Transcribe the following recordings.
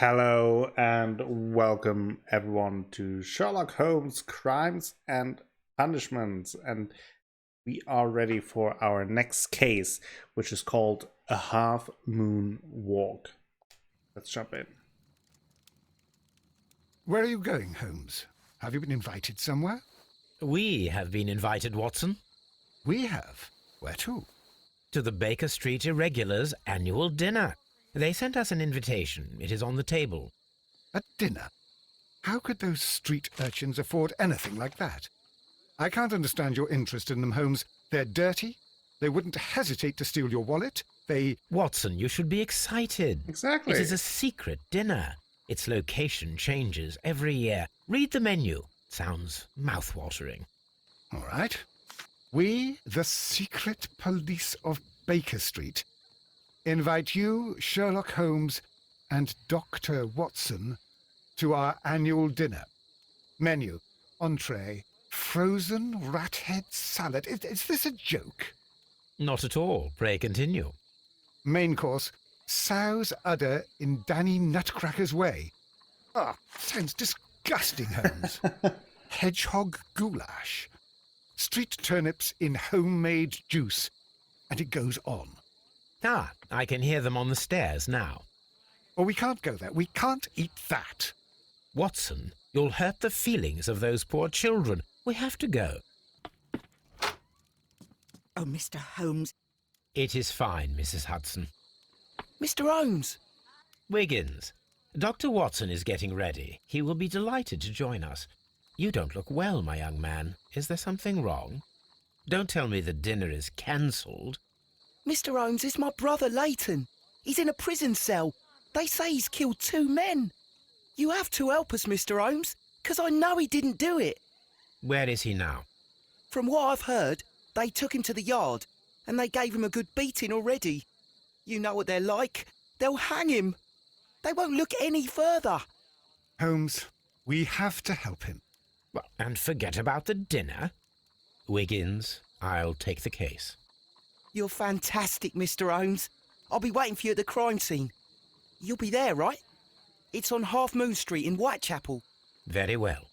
Hello and welcome everyone to Sherlock Holmes Crimes and Punishments, and we are ready for our next case, which is called A Half Moon Walk. Let's jump in. Where are you going, Holmes? Have you been invited somewhere? We have been invited, Watson, We have. Where to? to the Baker Street Irregulars' annual dinner. They sent us an invitation. It is on the table. At dinner? How could those street urchins afford anything like that? I can't understand your interest in them, Holmes. They're dirty. They wouldn't hesitate to steal your wallet. Watson, you should be excited. Exactly. It is a secret dinner. Its location changes every year. Read the menu. Sounds mouth-watering. All right. We, the secret police of Baker Street, invite you, Sherlock Holmes, and Dr. Watson to our annual dinner. Menu, entree, frozen rat head salad. Is this a joke? Not at all. Pray continue. Main course, sow's udder in Danny Nutcracker's way. Sounds disgusting, Holmes. Hedgehog goulash. Street turnips in homemade juice. And it goes on. I can hear them on the stairs now. Oh, we can't go there. We can't eat that. Watson, you'll hurt the feelings of those poor children. We have to go. Oh, Mr. Holmes. It is fine, Mrs. Hudson. Mr. Holmes! Wiggins, Dr. Watson is getting ready. He will be delighted to join us. You don't look well, my young man. Is there something wrong? Don't tell me the dinner is cancelled. Mr. Holmes is my brother Leighton. He's in a prison cell. They say he's killed 2 men. You have to help us, Mr. Holmes, 'cause I know he didn't do it. Where is he now? From what I've heard, they took him to the yard, and they gave him a good beating already. You know what they're like. They'll hang him. They won't look any further. Holmes, we have to help him. Well, and forget about the dinner. Wiggins, I'll take the case. You're fantastic, Mr. Holmes. I'll be waiting for you at the crime scene. You'll be there, right? It's on Half Moon Street in Whitechapel. Very well.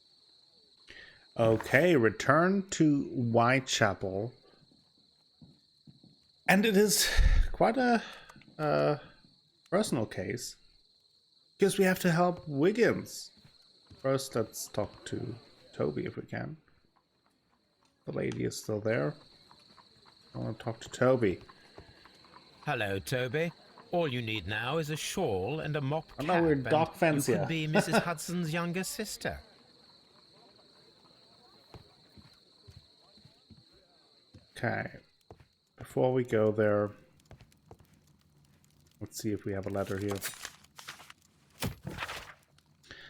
Okay, return to Whitechapel. And it is quite a personal case, because we have to help Wiggins. First, let's talk to Toby if we can. The lady is still there. I want to talk to Toby. Hello, Toby. All you need now is a shawl and a mop cap. I know we're dog and fence you here. could be Mrs. Hudson's younger sister. Okay. Before we go there, let's see if we have a letter here.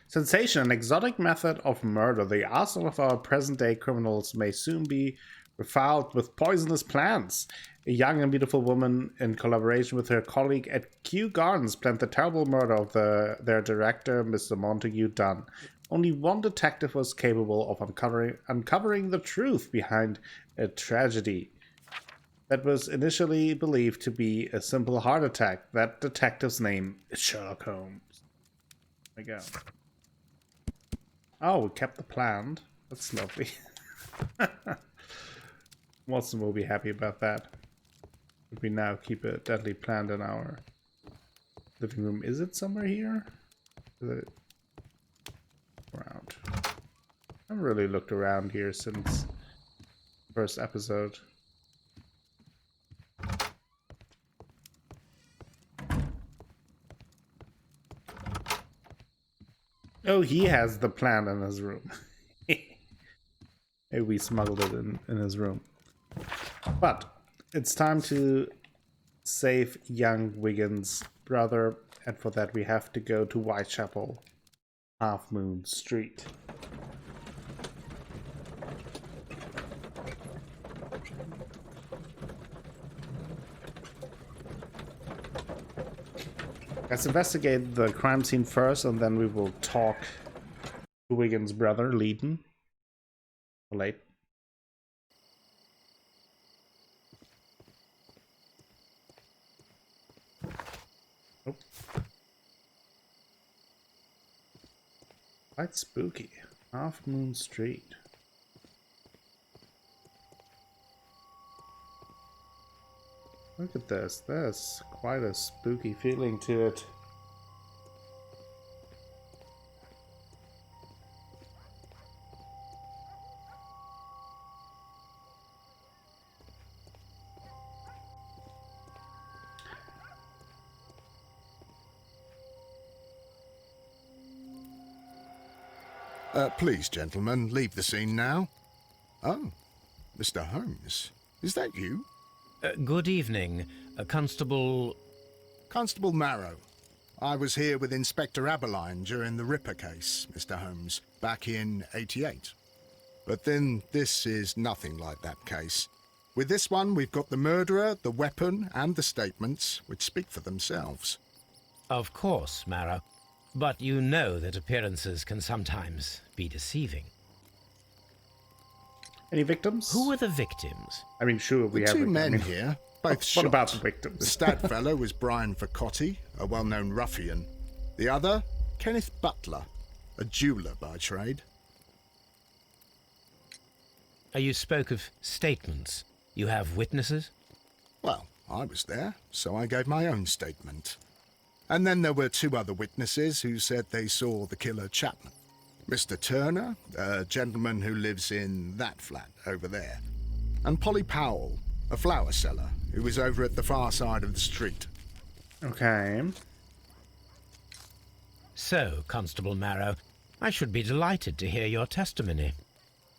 Sensation, an exotic method of murder. The arsenal of our present-day criminals may soon be refouled with poisonous plants. A young and beautiful woman, in collaboration with her colleague at Kew Gardens, planned the terrible murder of their director, Mr. Montague Dunn. Only one detective was capable of uncovering the truth behind a tragedy that was initially believed to be a simple heart attack. That detective's name is Sherlock Holmes. There we go. Oh, we kept the plant. That's lovely. Watson will be happy about that. If we now keep a deadly plant in our living room. Is it somewhere here? Is it around? I haven't really looked around here since the first episode. Oh, he has the plant in his room. Maybe we smuggled it in his room. But it's time to save young Wiggins' brother, and for that we have to go to Whitechapel, Half Moon Street. Let's investigate the crime scene first, and then we will talk to Wiggins' brother, Leighton. Leighton. Oh. Quite spooky. Half Moon Street. Look at this. There's quite a spooky feeling to it. Please, gentlemen, leave the scene now. Oh, Mr. Holmes, is that you? Good evening, Constable... Constable Marrow. I was here with Inspector Aberline during the Ripper case, Mr. Holmes, back in '88. But then this is nothing like that case. With this one, we've got the murderer, the weapon, and the statements, which speak for themselves. Of course, Marrow. But you know that appearances can sometimes be deceiving. Any victims? Who were the victims? I mean, sure, we The have two victims. men I mean, here, both what shot. about the The victims? stat fellow was Brian Vercotti, a well-known ruffian. The other, Kenneth Butler, a jeweller by trade. You spoke of statements. You have witnesses? Well, I was there, so I gave my own statement. And then there were two other witnesses who said they saw the killer Chapman. Mr. Turner, a gentleman who lives in that flat over there. And Polly Powell, a flower seller, who was over at the far side of the street. Okay. So, Constable Marrow, I should be delighted to hear your testimony.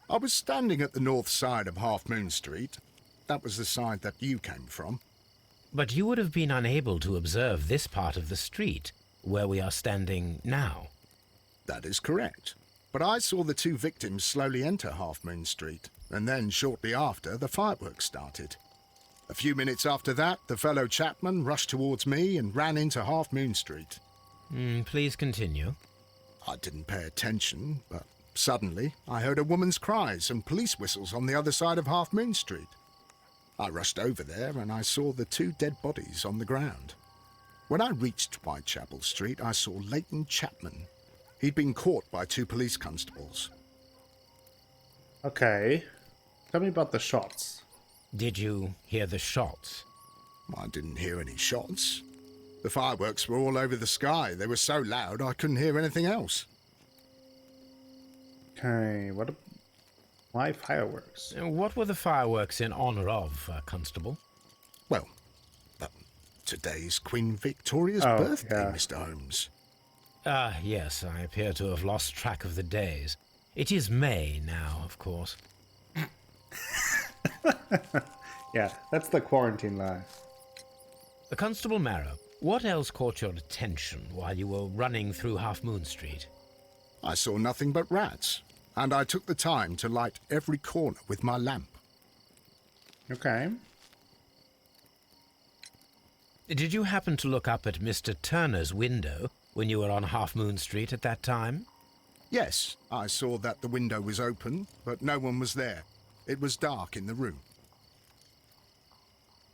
I was standing at the north side of Half Moon Street. That was the side that you came from. But you would have been unable to observe this part of the street, where we are standing now. That is correct. But I saw the two victims slowly enter Half Moon Street, and then shortly after, the fireworks started. A few minutes after that, the fellow Chapman rushed towards me and ran into Half Moon Street. Please continue. I didn't pay attention, but suddenly I heard a woman's cries and police whistles on the other side of Half Moon Street. I rushed over there and I saw the two dead bodies on the ground. When I reached Whitechapel Street, I saw Leighton Chapman. He'd been caught by two police constables. Okay. Tell me about the shots. Did you hear the shots? I didn't hear any shots. The fireworks were all over the sky. They were so loud I couldn't hear anything else. Okay, why fireworks? What were the fireworks in honor of, Constable? Well, today's Queen Victoria's Oh, birthday, yeah. Mr. Holmes. Yes, I appear to have lost track of the days. It is May now, of course. Yeah, that's the quarantine life. Constable Marrow, what else caught your attention while you were running through Half Moon Street? I saw nothing but rats, and I took the time to light every corner with my lamp. Okay. Did you happen to look up at Mr. Turner's window when you were on Half Moon Street at that time? Yes, I saw that the window was open, but no one was there. It was dark in the room.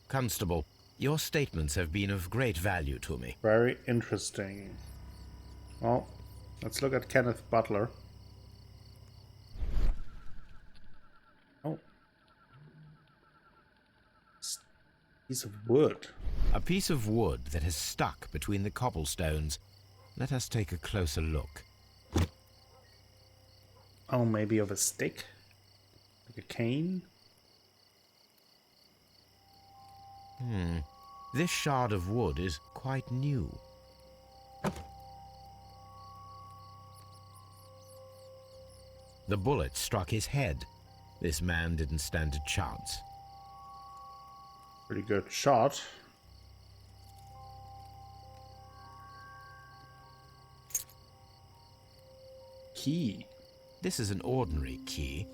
Constable, your statements have been of great value to me. Very interesting. Well, let's look at Kenneth Butler. Oh. Piece of wood. A piece of wood that has stuck between the cobblestones. Let us take a closer look. Oh, maybe of a stick? Like a cane? This shard of wood is quite new. The bullet struck his head. This man didn't stand a chance. Pretty good shot. Key. This is an ordinary key.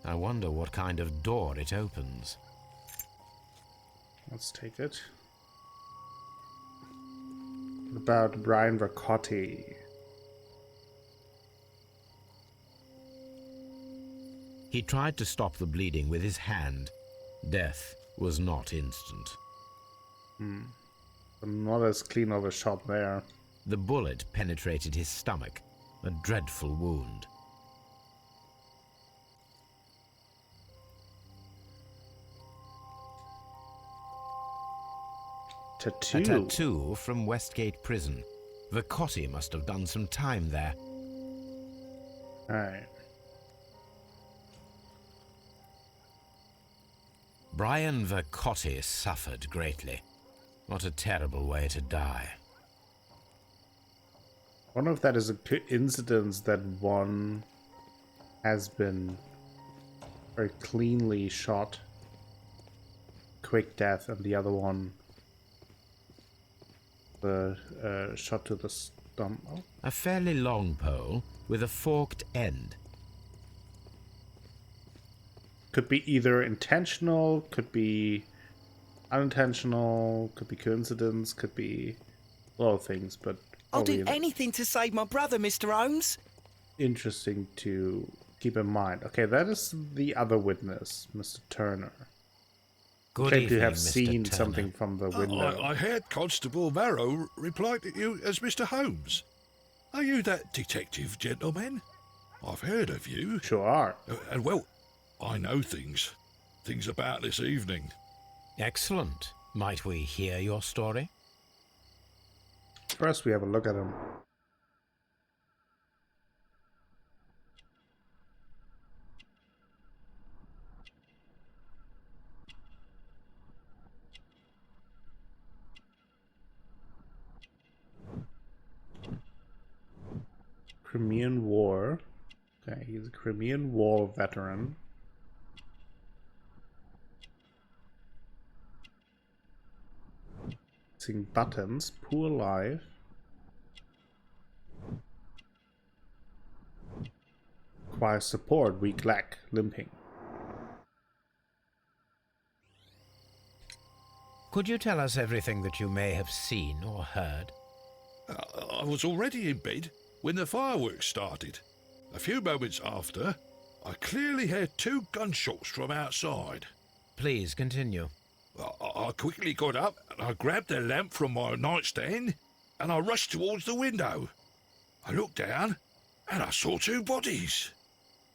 I wonder what kind of door it opens. Let's take it. What about Brian Vercotti? He tried to stop the bleeding with his hand. Death was not instant. Not as clean of a shot there. The bullet penetrated his stomach. A dreadful wound. Tattoo. A tattoo from Westgate Prison. Vercotti must have done some time there. Alright. Brian Vercotti suffered greatly. What a terrible way to die. I wonder if that is a coincidence that one has been very cleanly shot, quick death, and the other one the shot to the stomach. Oh. A fairly long pole with a forked end. Could be either intentional, could be unintentional, could be coincidence, could be a lot of things, but I'll do probably anything to save my brother, Mr. Holmes. interesting to keep in mind. Okay, that is the other witness, Mr. Turner. Good Claim evening, to have Mr. seen Turner. something from the window. I heard Constable Marrow reply to you as Mr. Holmes. Are you that detective, gentleman? I've heard of you. Sure are. And, well, I know things. Things about this evening. Excellent. Might we hear your story? First, we have a look at him. Crimean War. Okay, he's a Crimean War veteran. Missing buttons, poor life. Requires support, weak leg, limping. Could you tell us everything that you may have seen or heard? I was already in bed when the fireworks started. A few moments after, I clearly heard 2 gunshots from outside. Please continue. I quickly got up and I grabbed a lamp from my nightstand and I rushed towards the window. I looked down and I saw 2 bodies.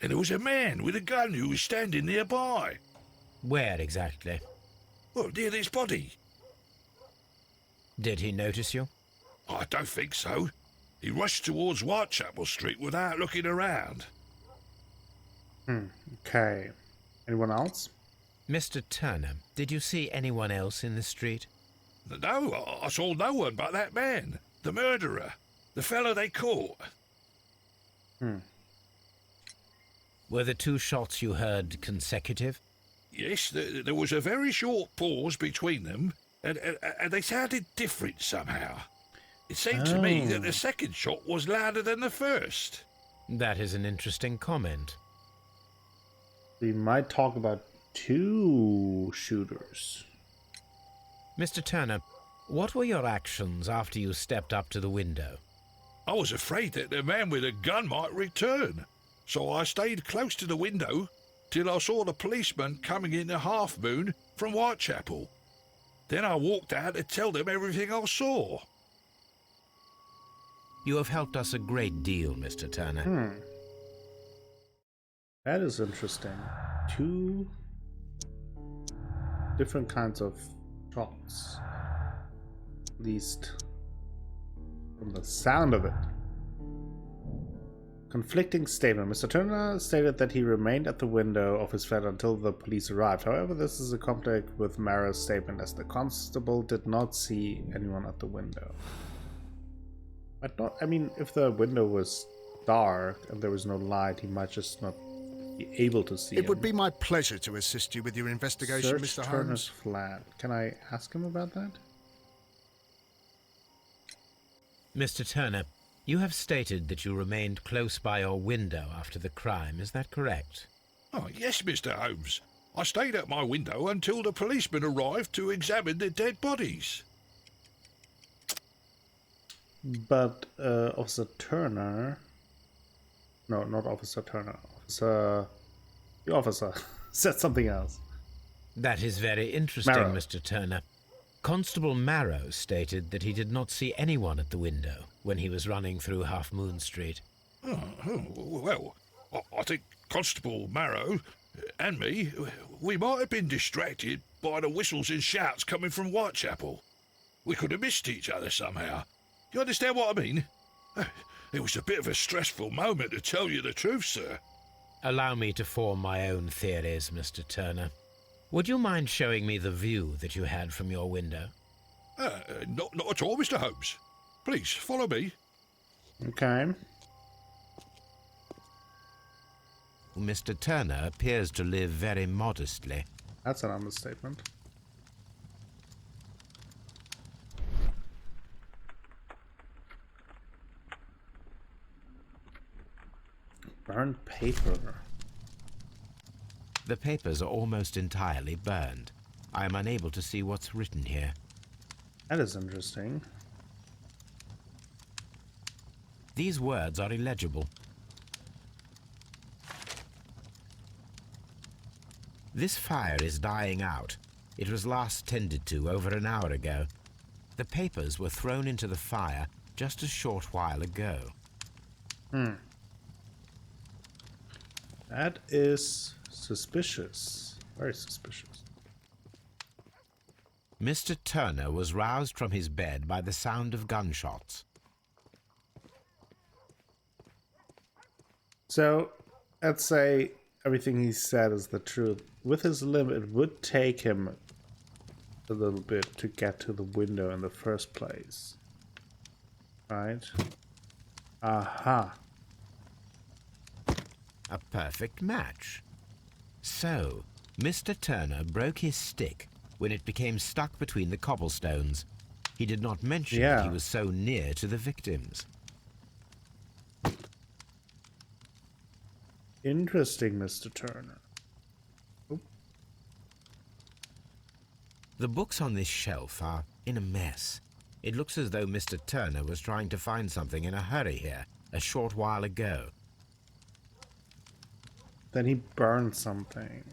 And there was a man with a gun who was standing nearby. Where exactly? Well, near this body. Did he notice you? I don't think so. He rushed towards Whitechapel Street without looking around. Okay. Anyone else? Mr. Turner, did you see anyone else in the street? No, I saw no one but that man, the murderer, the fellow they caught. Were the 2 shots you heard consecutive? Yes, there was a very short pause between them, and they sounded different somehow. It seemed to me that the second shot was louder than the first. That is an interesting comment. We might talk about 2 shooters. Mr. Turner, what were your actions after you stepped up to the window? I was afraid that the man with a gun might return, so I stayed close to the window till I saw the policeman coming in the Half Moon from Whitechapel. Then I walked out to tell them everything I saw. You have helped us a great deal, Mr. Turner. That is interesting. 2 different kinds of shots. At least from the sound of it. Conflicting statement. Mr. Turner stated that he remained at the window of his flat until the police arrived. However, this is a conflict with Mara's statement, as the constable did not see anyone at the window. But not, I mean, if the window was dark and there was no light, he might just not be able to see It would him. be my pleasure to assist you with your investigation, Search Mr. Turner's Holmes. flat. Can I ask him about that? Mr. Turner, you have stated that you remained close by your window after the crime. Is that correct? Oh, yes, Mr. Holmes. I stayed at my window until the policeman arrived to examine the dead bodies. But Officer Turner... No, not Officer Turner. The officer said something else. That is very interesting, Marrow. Mr. Turner. Constable Marrow stated that he did not see anyone at the window when he was running through Half Moon Street. Well, I think Constable Marrow and me, we might have been distracted by the whistles and shouts coming from Whitechapel. We could have missed each other somehow. You understand what I mean? It was a bit of a stressful moment, to tell you the truth, sir. Allow me to form my own theories, Mr. Turner. Would you mind showing me the view that you had from your window? Not at all, Mr. Holmes. Please, follow me. Okay. Mr. Turner appears to live very modestly. That's an understatement. Burned paper. The papers are almost entirely burned. I am unable to see what's written here. That is interesting. These words are illegible. This fire is dying out. It was last tended to over an hour ago. The papers were thrown into the fire just a short while ago. That is suspicious. Very suspicious. Mr. Turner was roused from his bed by the sound of gunshots. So, let's say everything he said is the truth. With his limb, it would take him a little bit to get to the window in the first place. Right? Aha. A perfect match. So, Mr. Turner broke his stick when it became stuck between the cobblestones. He did not mention that he was so near to the victims. Interesting, Mr. Turner. Oh. The books on this shelf are in a mess. It looks as though Mr. Turner was trying to find something in a hurry here a short while ago. Then he burned something.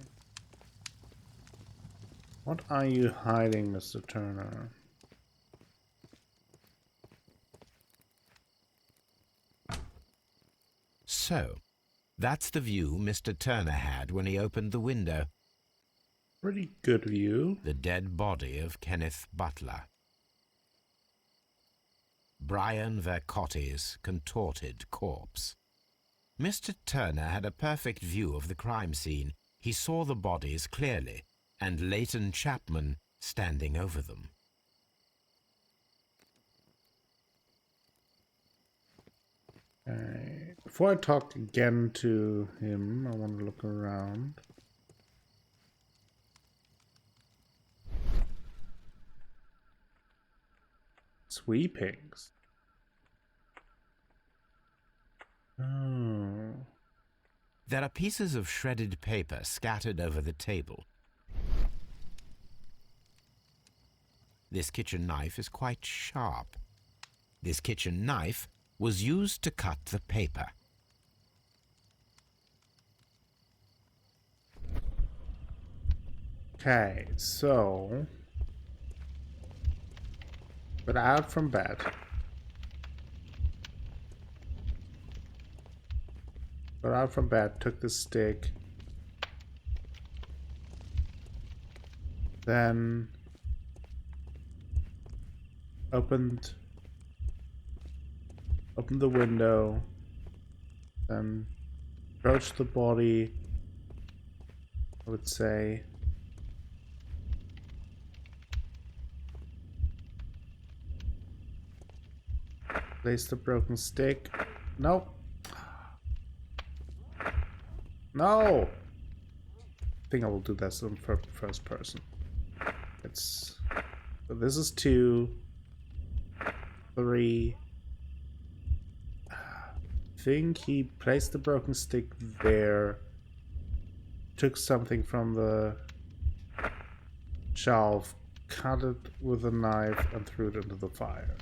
What are you hiding, Mr. Turner? So, that's the view Mr. Turner had when he opened the window. Pretty good view. The dead body of Kenneth Butler. Brian Vercotti's contorted corpse. Mr. Turner had a perfect view of the crime scene. He saw the bodies clearly, and Leighton Chapman standing over them. Okay. Before I talk again to him, I want to look around. Sweepings. Oh. There are pieces of shredded paper scattered over the table. This kitchen knife is quite sharp. This kitchen knife was used to cut the paper. Okay, so got out from bed. Got out from bed, took the stick. Then opened the window. Then approached the body. I would say. Place the broken stick. Nope. No! I think I will do this in first person. It's... So this is 2. 3. I think he placed the broken stick there. Took something from the shelf, cut it with a knife, and threw it into the fire.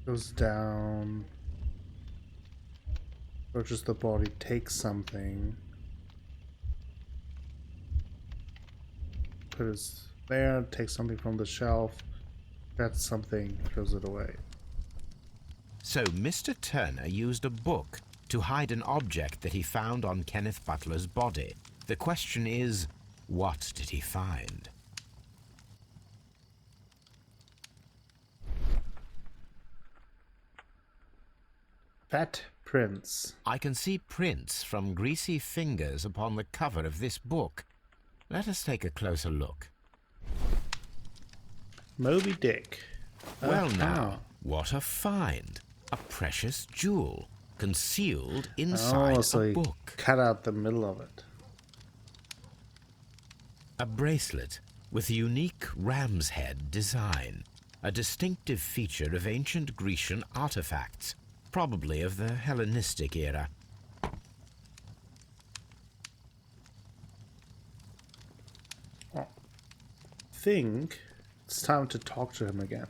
Goes down. Approaches the body, takes something. Put it there, takes something from the shelf. Gets something, throws it away. So Mr. Turner used a book to hide an object that he found on Kenneth Butler's body. The question is, what did he find? Fat prints. I can see prints from greasy fingers upon the cover of this book. Let us take a closer look. Moby Dick. Well now, what a find. A precious jewel concealed inside so a he book. cut out the middle of it. A bracelet with a unique ram's head design, a distinctive feature of ancient Grecian artifacts, probably of the Hellenistic era. I think it's time to talk to him again.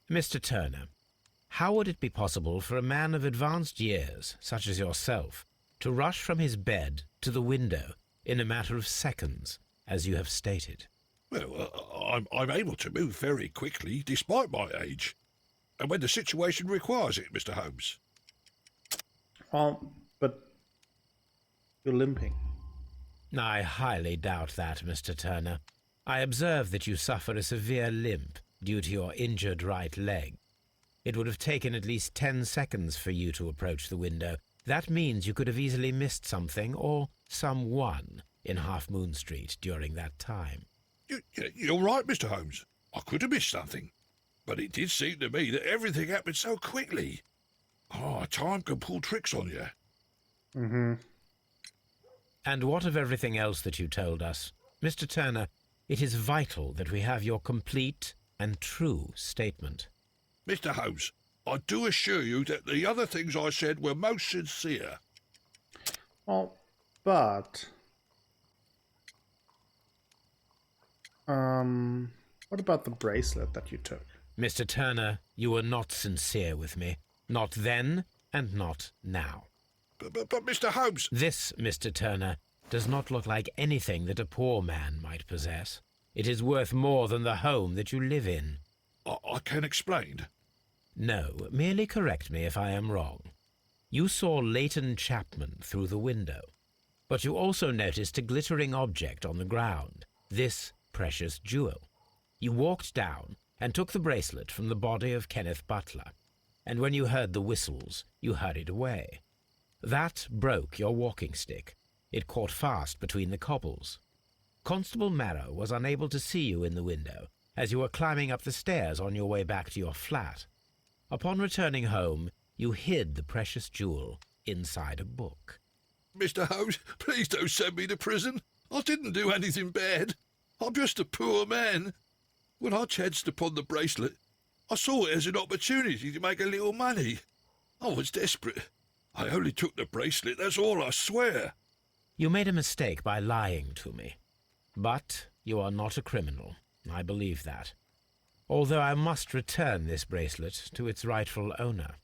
Mr. Turner, how would it be possible for a man of advanced years, such as yourself, to rush from his bed to the window in a matter of seconds, as you have stated? Well, I'm able to move very quickly, despite my age. And when the situation requires it, Mr. Holmes. But you're limping. I highly doubt that, Mr. Turner. I observe that you suffer a severe limp due to your injured right leg. It would have taken at least 10 seconds for you to approach the window. That means you could have easily missed something or someone in Half Moon Street during that time. You're right, Mr. Holmes. I could have missed something. But it did seem to me that everything happened so quickly. Time can pull tricks on you. Mm-hmm. And what of everything else that you told us? Mr. Turner, it is vital that we have your complete and true statement. Mr. Holmes, I do assure you that the other things I said were most sincere. Well, but... what about the bracelet that you took? Mr. Turner, you were not sincere with me. Not then, and not now. But Mr. Holmes... This, Mr. Turner, does not look like anything that a poor man might possess. It is worth more than the home that you live in. I can explain. No, merely correct me if I am wrong. You saw Leighton Chapman through the window, but you also noticed a glittering object on the ground, this precious jewel. You walked down and took the bracelet from the body of Kenneth Butler, and when you heard the whistles, you hurried away. That broke your walking stick. It caught fast between the cobbles. Constable Marrow was unable to see you in the window as you were climbing up the stairs on your way back to your flat. Upon returning home, you hid the precious jewel inside a book. Mr. Holmes, please don't send me to prison. I didn't do anything bad. I'm just a poor man. When I chanced upon the bracelet, I saw it as an opportunity to make a little money. I was desperate. I only took the bracelet, that's all, I swear. You made a mistake by lying to me. But you are not a criminal. I believe that. Although I must return this bracelet to its rightful owner.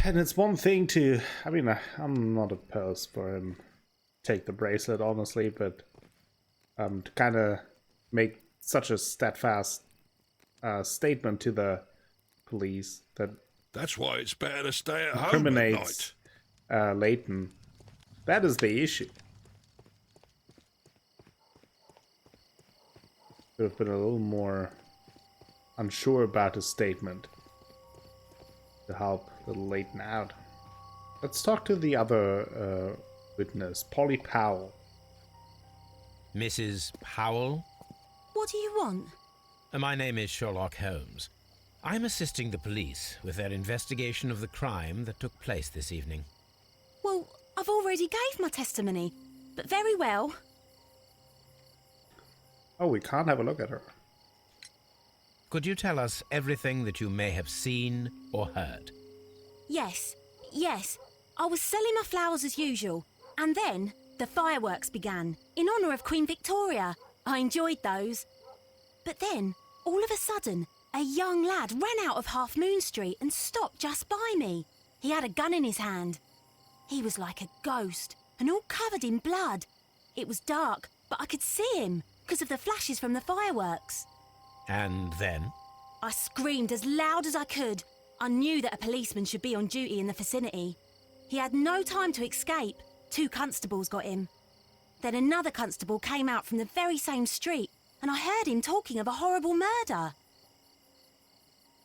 And it's one thing to... I mean, I'm not opposed for him to take the bracelet, honestly, but to kind of make such a steadfast statement to the police that... That's why it's better to stay at home at night. Leighton. That is the issue. Could have been a little more unsure about his statement to help little Leighton out. Let's talk to the other witness, Polly Powell. Mrs. Powell? What do you want? My name is Sherlock Holmes. I'm assisting the police with their investigation of the crime that took place this evening. Well, I've already gave my testimony, but very well. Oh, we can't have a look at her. Could you tell us everything that you may have seen or heard? Yes. I was selling my flowers as usual, and then the fireworks began, in honour of Queen Victoria. I enjoyed those. But then, all of a sudden, a young lad ran out of Half Moon Street and stopped just by me. He had a gun in his hand. He was like a ghost, and all covered in blood. It was dark, but I could see him, because of the flashes from the fireworks. And then? I screamed as loud as I could. I knew that a policeman should be on duty in the vicinity. He had no time to escape. 2 constables got him. Then another constable came out from the very same street, and I heard him talking of a horrible murder.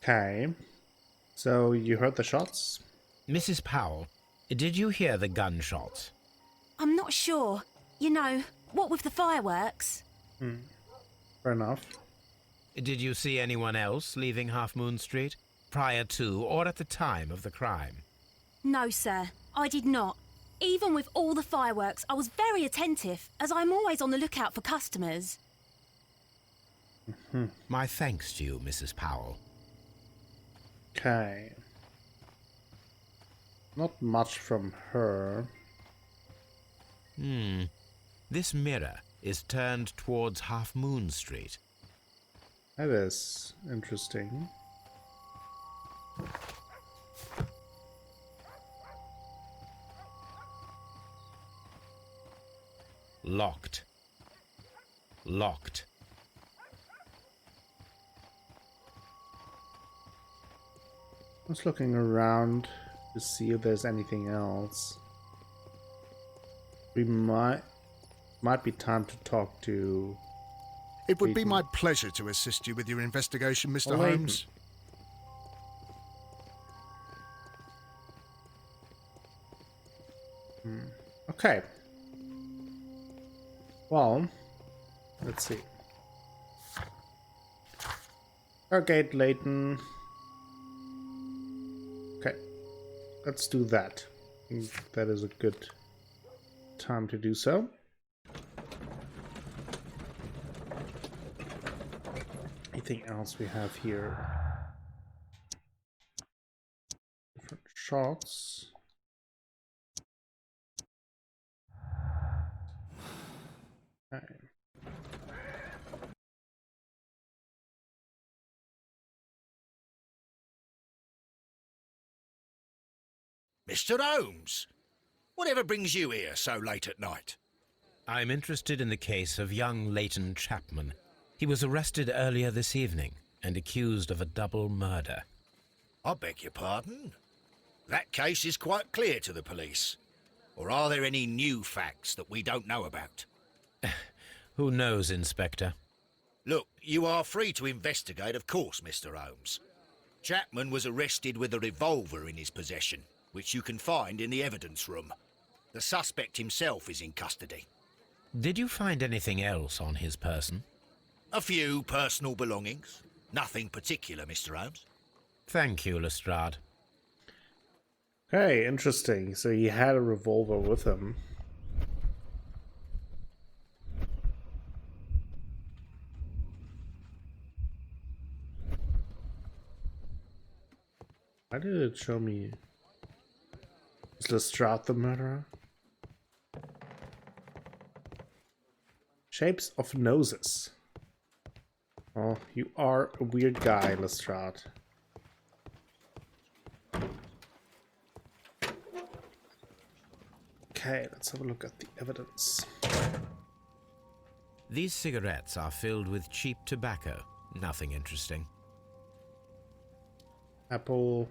Okay. So you heard the shots? Mrs. Powell, did you hear the gunshots? I'm not sure. You know, what with the fireworks? Fair enough. Did you see anyone else leaving Half Moon Street, prior to or at the time of the crime? No, sir, I did not. Even with all the fireworks, I was very attentive, as I'm always on the lookout for customers. My thanks to you, Mrs. Powell. Okay. Not much from her. This mirror is turned towards Half Moon Street. That is interesting. Locked. Locked. Just looking around to see if there's anything else. We might be time to talk to... It would be Leighton. my pleasure to assist you with your investigation, Mr. Leighton. Holmes. Okay. Well, let's see. Interrogate Leighton. Okay, let's do that. I think that is a good time to do so. Anything else we have here? Different shots. Okay. Mr. Holmes, whatever brings you here so late at night? I'm interested in the case of young Leighton Chapman. He was arrested earlier this evening and accused of a double murder. I beg your pardon? That case is quite clear to the police. Or are there any new facts that we don't know about? Who knows, Inspector? Look, you are free to investigate, of course, Mr. Holmes. Chapman was arrested with a revolver in his possession, which you can find in the evidence room. The suspect himself is in custody. Did you find anything else on his person? A few personal belongings. Nothing particular, Mr. Holmes. Thank you, Lestrade. Okay, interesting. So he had a revolver with him. Why did it show me? Is Lestrade the murderer? Shapes of noses. Oh, you are a weird guy, Lestrade. Okay, let's have a look at the evidence. These cigarettes are filled with cheap tobacco. Nothing interesting. Apple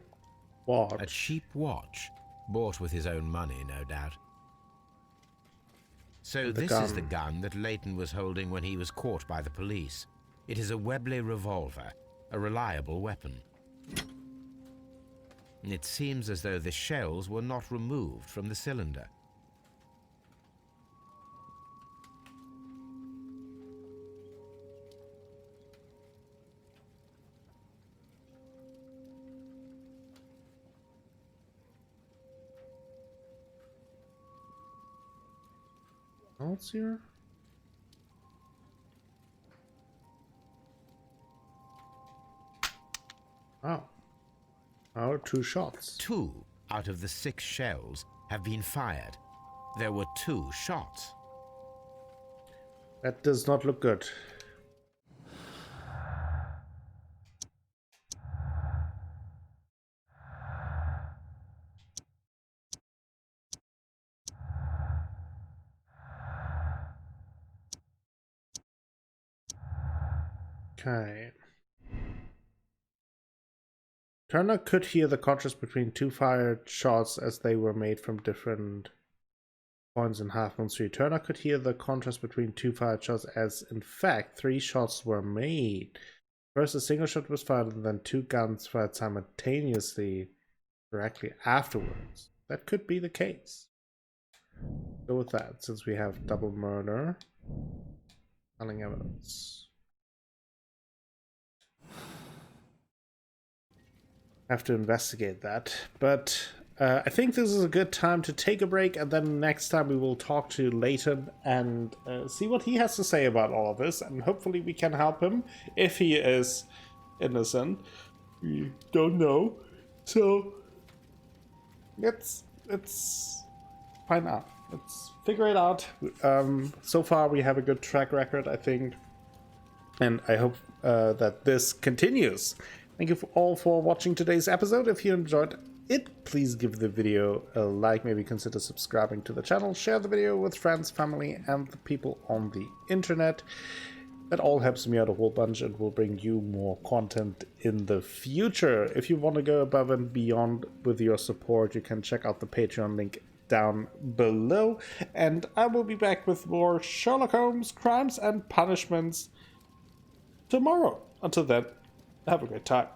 Watch. A cheap watch, bought with his own money, no doubt. So The this is the gun. gun that Leighton was holding when he was caught by the police. It is a Webley revolver, a reliable weapon. It seems as though the shells were not removed from the cylinder. Else here? Oh. Oh, 2 shots. 2 out of the 6 shells have been fired. There were 2 shots. That does not look good. Okay. Turner could hear the contrast between 2 fired shots as they were made from different points in Half Moon Street. Turner could hear the contrast between 2 fired shots as, in fact, 3 shots were made. First, a single shot was fired, and then 2 guns fired simultaneously directly afterwards. That could be the case. Go with that, since we have double murder. Telling evidence. Have to investigate that, but I think this is a good time to take a break, and then next time we will talk to Leighton and see what he has to say about all of this, and hopefully we can help him if he is innocent. We don't know, so let's find out. Let's figure it out. So far we have a good track record, I think, and I hope that this continues. Thank you all for watching today's episode. If you enjoyed it, please give the video a like, maybe consider subscribing to the channel, share the video with friends, family, and the people on the internet. That all helps me out a whole bunch and will bring you more content in the future. If you want to go above and beyond with your support, you can check out the Patreon link down below. And I will be back with more Sherlock Holmes Crimes and Punishments tomorrow. Until then, have a great time.